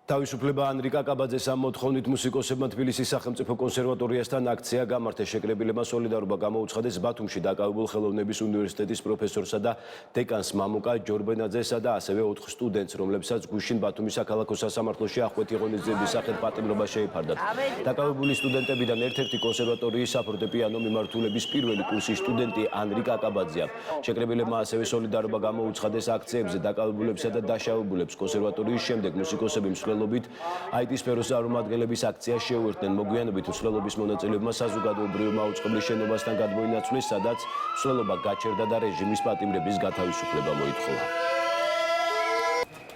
თავისუფლება ანრი კაკაბაძეს ამ მოთხოვნით მუსიკოსებმა თბილისის სახელმწიფო კონსერვატორიასთან აქცია გამართეს. შეკრებილებმა სოლიდარობა გამოუცხადეს ბათუმში დაკავებულ ხელოვნების უნივერსიტეტის პროფესორსა და დეკანს მამუკა ჯორბენაძესა და ასევე 4 სტუდენტს, რომლებსაც გუშინ ბათუმის საქალაქო სასამართლოში ახвеთი ღონისძიების სახით პატიმრობა შეიფარდათ. დაკავებული სტუდენტებიდან ერთ-ერთი კონსერვატორიის საფორტეპიანო მიმართულების პირველი კურსის სტუდენტი ანრი კაკაბაძეა. შეკრებილებმა ასევე სოლიდარობა გამოუცხადეს აქციებზე დაკავებულებსა და დაშავებულებს. კონსერვატორიის შემდეგ მუსიკოსები IT სფეროს წარმომადგენლების აქციას შეუერთდნენ. მოგვიანებით მსვლელობის მონაწილეებმა საზოგადოებრივი მაუწყებლის შენობასთან გადმოინაცვლეს, სადაც მსვლელობა გაჩერდა და რეჟიმის პატიმრების გათავისუფლება მოითხოვა.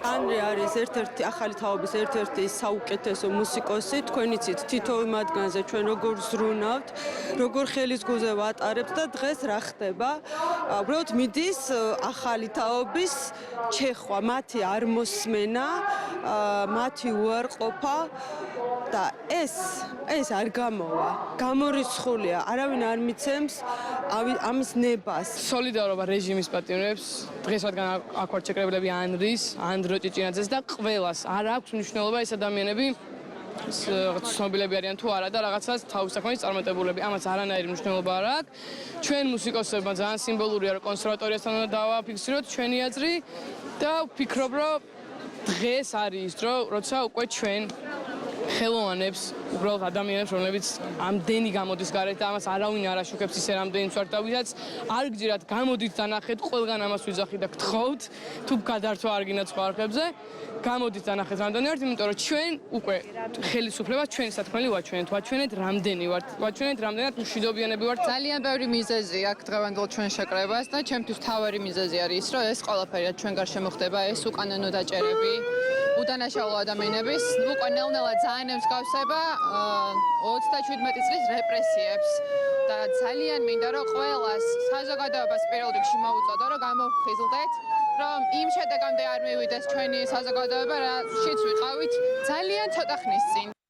ანრი არის ერთ-ერთი ახალი თაობის ერთ-ერთი საუკეთესო მუსიკოსი. თქვენ იცით თითოეულ მათგანზე ჩვენ როგორ ზრუნავთ, როგორ ხელის გულზე ვატარებთ და დღეს რა ხდება? უბრალოდ მიდის ახალი თაობის ჩეხვა, მათი არ მოსმენა, მათი უარყოფა და ეს არ გამოვა. გამორიცხულია, არავინ არ მიცემს ამის ნებას. სოლიდარობა რეჟიმის პატიმრებს, დღეს რადგან აქ ვართ შეკრებილები ანდრო ჭიჭინაძეს და ყველას არ აქვს მნიშვნელობა ეს ადამიანები ცნობილები არიან თუ არა და რაღაცას თავის საქმის წარმატებულები, ამას არანაირი მნიშვნელობა არ აქვს. ჩვენ მუსიკოსებმა ძალიან სიმბოლურია რომ კონსერვატორიასთან უნდა დავაფიქსიროთ ჩვენი აზრი და ვფიქრობ რომ დღეს არის ის დრო, როცა უკვე ჩვენ ხელოვანებს, უბრალოდ ადამიანებს, რომლებიც ამდენი გამოდის გარეთ და ამას არავინ არ აშუქებს ისე რამდენიც ვართ და ვისაც არ გძირათ გამოდით და ნახეთ, ყველგან ამას ვიძახით და გთხოვთ, თუ გადართვა არ გინდათ სხვა არხებზე, გამოდით და ნახეთ რამდენი ვართ, იმიტომ რომ ჩვენ უკვე ხელისუფლებას ჩვენი სათქმელი ვაჩვენეთ რამდენი ვართ, ვაჩვენეთ რამდენად მშვიდობიანები ვართ. ძალიან ბევრი მიზეზი აქვს დღევანდელ ჩვენ შეკრებას და ჩემთვის მთავარი მიზეზი არის ის, რომ ეს ყველაფერი ჩვენ გარშემო ხდება, ეს უკანონო დაჭერები, უდანაშაულო ადამიანების უკვე ნელ-ნელა ძალიან ემსგავსება 37 წლის რეპრესიებს და ძალიან მინდა რომ ყველას საზოგადოებას პირველ რიგში მოუწოდო რომ გამოვხიზლდეთ რომ იმ შედეგამდე არ მივიდეს ჩვენი საზოგადოება, რაშიც ვიყავით ძალიან ცოტა ხნის წინ.